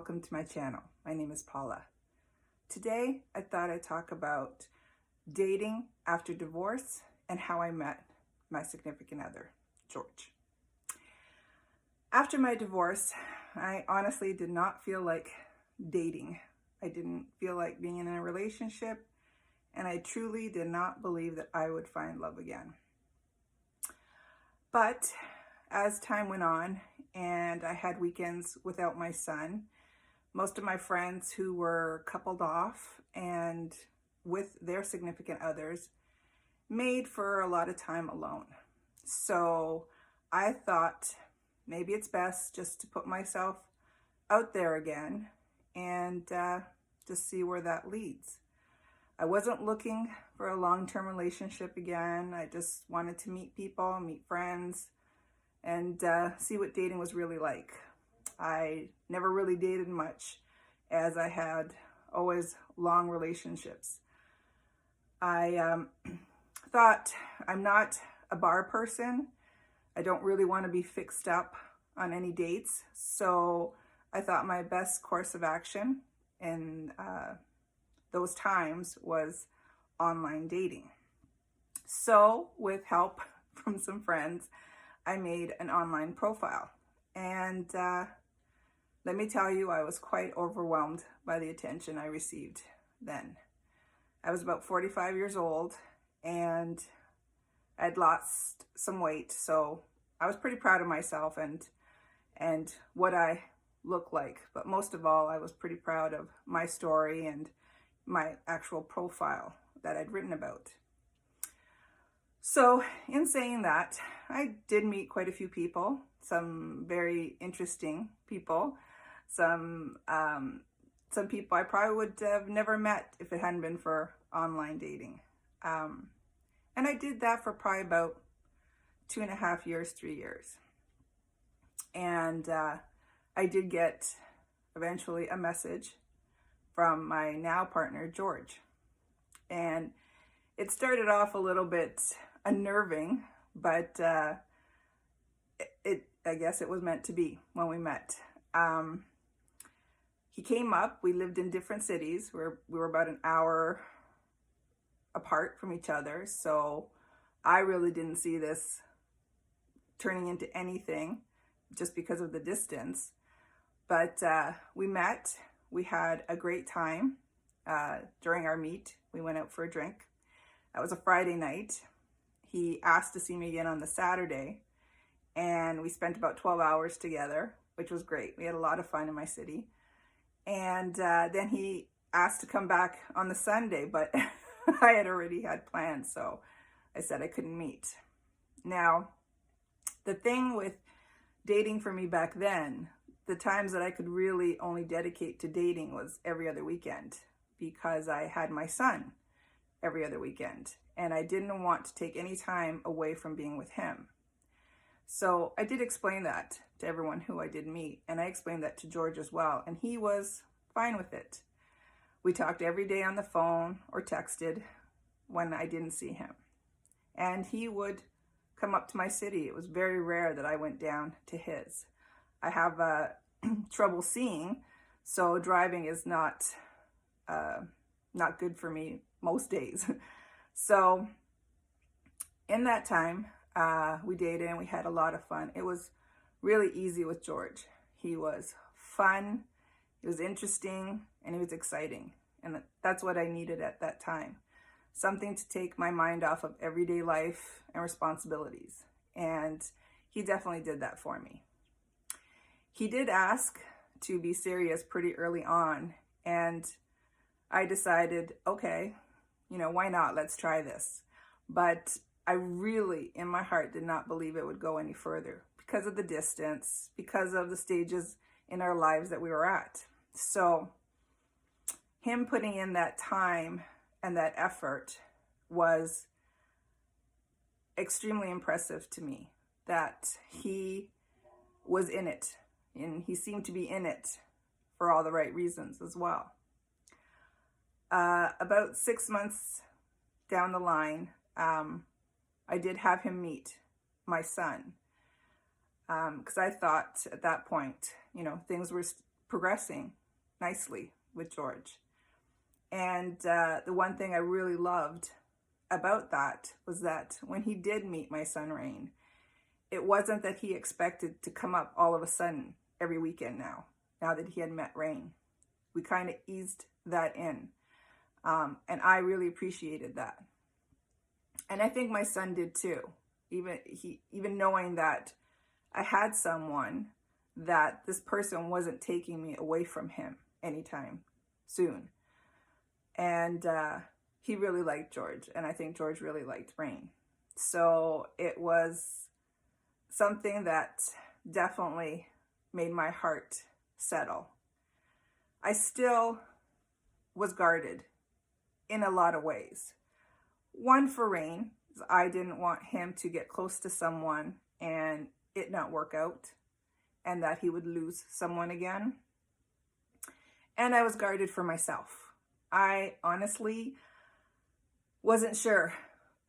welcome to my channel. My name is Paula. Today, I thought I'd talk about dating after divorce and how I met my significant other, George. After my divorce, I honestly did not feel like dating. I didn't feel like being in a relationship, and I truly did not believe that I would find love again. But as time went on and I had weekends without my son, most of my friends who were coupled off and with their significant others made for a lot of time alone. So I thought maybe it's best just to put myself out there again and just see where that leads. I wasn't looking for a long-term relationship again. I just wanted to meet people, meet friends, and see what dating was really like. I never really dated much, as I had always long relationships. I thought I'm not a bar person. I don't really want to be fixed up on any dates. So I thought my best course of action in those times was online dating. So with help from some friends, I made an online profile. And let me tell you, I was quite overwhelmed by the attention I received then. I was about 45 years old and I'd lost some weight. So I was pretty proud of myself and what I look like. But most of all, I was pretty proud of my story and my actual profile that I'd written about. So in saying that, I did meet quite a few people, some very interesting people, some people I probably would have never met if it hadn't been for online dating. And I did that for probably about 2.5 years, 3 years. And I did get eventually a message from my now partner, George. And it started off a little bit unnerving, but I guess it was meant to be when we met. He came up, we lived in different cities. We were about an hour apart from each other. So I really didn't see this turning into anything just because of the distance. But we met, we had a great time. During our meet, we went out for a drink. That was a Friday night. He asked to see me again on the Saturday, and we spent about 12 hours together, which was great. We had a lot of fun in my city. And then he asked to come back on the Sunday, but I had already had plans, so I said I couldn't meet. Now, the thing with dating for me back then, the times that I could really only dedicate to dating was every other weekend, because I had my son every other weekend, and I didn't want to take any time away from being with him. So I did explain that to everyone who I did meet, and I explained that to George as well, and he was fine with it. We talked every day on the phone or texted when I didn't see him, and he would come up to my city. It was very rare that I went down to his. I have trouble seeing, so driving is not good for me most days. So in that time, we dated and we had a lot of fun. It was really easy with George. He was fun, he was interesting, and he was exciting. And that's what I needed at that time. Something to take my mind off of everyday life and responsibilities. And he definitely did that for me. He did ask to be serious pretty early on, and I decided, okay, why not? Let's try this. But I really, in my heart, did not believe it would go any further because of the distance, because of the stages in our lives that we were at. So him putting in that time and that effort was extremely impressive to me, that he was in it, and he seemed to be in it for all the right reasons as well. About 6 months down the line, I did have him meet my son, because I thought at that point, things were progressing nicely with George. And the one thing I really loved about that was that when he did meet my son Rain, it wasn't that he expected to come up all of a sudden every weekend now that he had met Rain. We kind of eased that in. And I really appreciated that. And I think my son did too. Even knowing that I had someone, that this person wasn't taking me away from him anytime soon. And he really liked George, and I think George really liked Rain. So it was something that definitely made my heart settle. I still was guarded in a lot of ways. One, for Rain, I didn't want him to get close to someone and it not work out, and that he would lose someone again. And I was guarded for myself. I honestly wasn't sure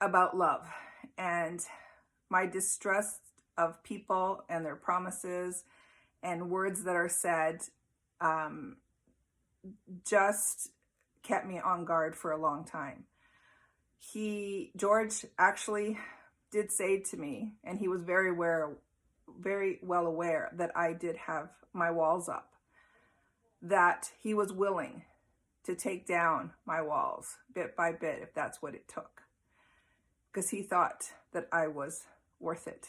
about love, and my distrust of people and their promises and words that are said just kept me on guard for a long time. George actually did say to me, and he was very well aware that I did have my walls up, that he was willing to take down my walls bit by bit if that's what it took, because he thought that I was worth it.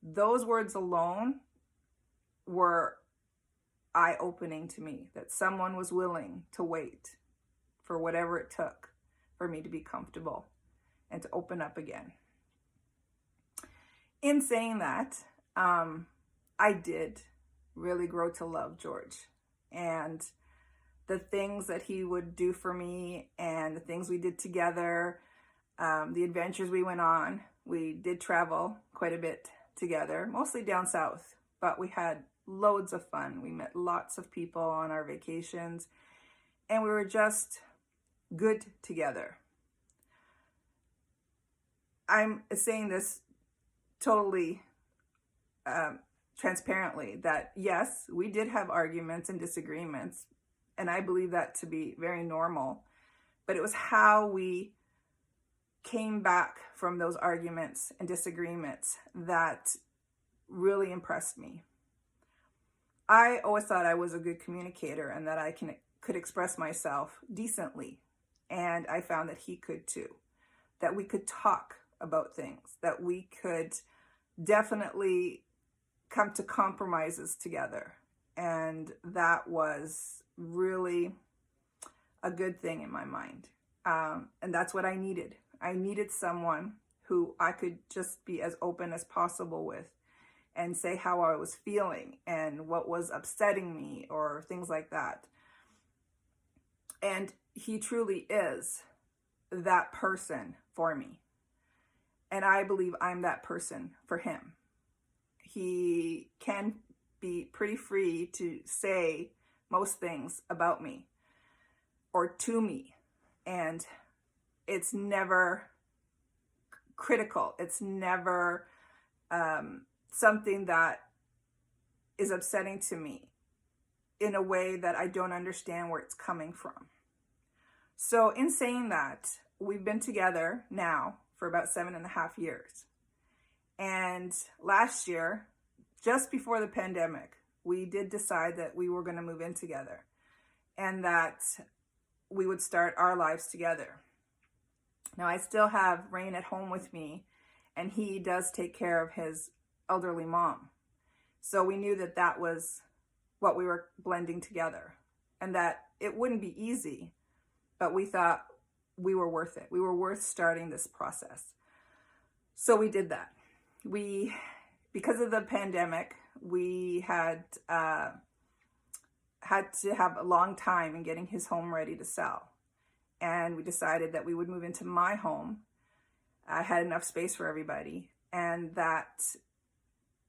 Those words alone were eye-opening to me, that someone was willing to wait for whatever it took for me to be comfortable and to open up again. In saying that, I did really grow to love George, and the things that he would do for me and the things we did together, the adventures we went on. We did travel quite a bit together, mostly down south, but we had loads of fun. We met lots of people on our vacations, and we were just good together. I'm saying this totally transparently, that yes, we did have arguments and disagreements, and I believe that to be very normal, but it was how we came back from those arguments and disagreements that really impressed me. I always thought I was a good communicator and that I could express myself decently, and I found that he could too, that we could talk about things, that we could definitely come to compromises together, and that was really a good thing in my mind. And that's what I needed. I needed someone who I could just be as open as possible with and say how I was feeling and what was upsetting me or things like that. And he truly is that person for me. And I believe I'm that person for him. He can be pretty free to say most things about me or to me, and it's never critical. It's never something that is upsetting to me in a way that I don't understand where it's coming from. So in saying that, we've been together now for about 7.5 years. And last year, just before the pandemic, we did decide that we were going to move in together and that we would start our lives together. Now, I still have Rain at home with me, and he does take care of his elderly mom. So we knew that that was what we were blending together, and that it wouldn't be easy, but we thought we were worth it. We were worth starting this process. So we did that. Because of the pandemic, we had to have a long time in getting his home ready to sell. And we decided that we would move into my home. I had enough space for everybody, and that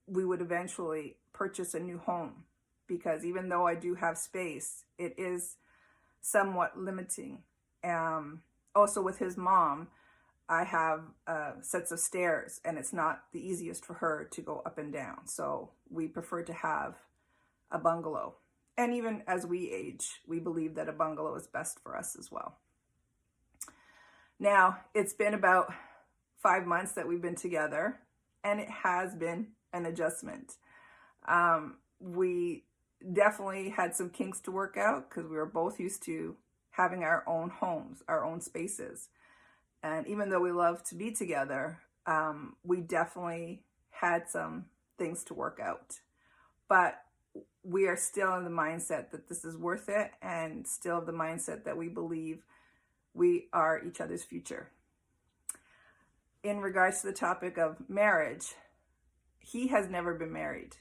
we would eventually purchase a new home, because even though I do have space, it is somewhat limiting. Also with his mom, I have sets of stairs, and it's not the easiest for her to go up and down. So we prefer to have a bungalow. And even as we age, we believe that a bungalow is best for us as well. Now, it's been about 5 months that we've been together, and it has been an adjustment. We definitely had some kinks to work out because we were both used to having our own homes, our own spaces. And even though we love to be together, we definitely had some things to work out. But we are still in the mindset that this is worth it, and still of the mindset that we believe we are each other's future. In regards to the topic of marriage, he has never been married,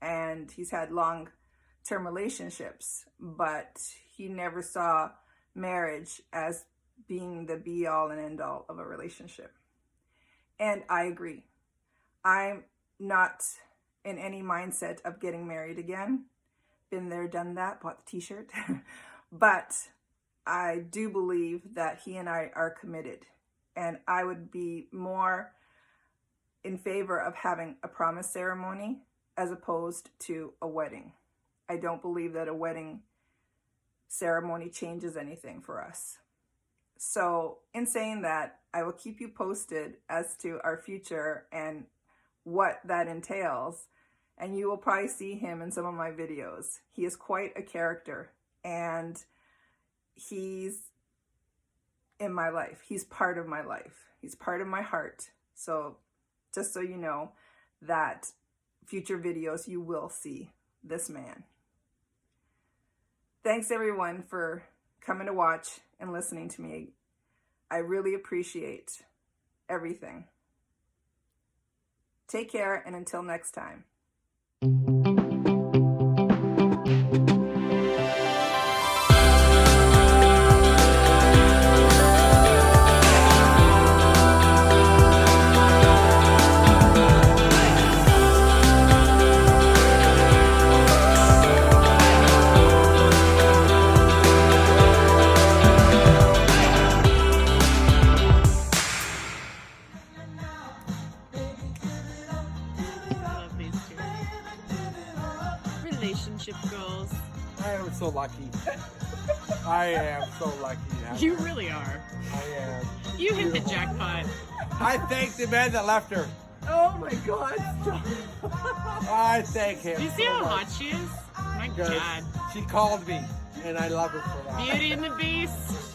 and he's had long-term relationships, but he never saw marriage as being the be-all and end-all of a relationship. And I agree. I'm not in any mindset of getting married again. Been there, done that, bought the t-shirt. But I do believe that he and I are committed. And I would be more in favor of having a promise ceremony as opposed to a wedding. I don't believe that a wedding ceremony changes anything for us. So in saying that, I will keep you posted as to our future and what that entails. And you will probably see him in some of my videos. He is quite a character, and he's in my life. He's part of my life. He's part of my heart. So just so you know that future videos, you will see this man. Thanks everyone for coming to watch and listening to me. I really appreciate everything. Take care, and until next time. Relationship goals. I am so lucky. I am so lucky. You really are. I am. You hit the jackpot. I thank the man that left her. Oh my God. I thank him. Do you see so how much. hot she is? My Because God. she called me, and I love her for that. Beauty and the Beast.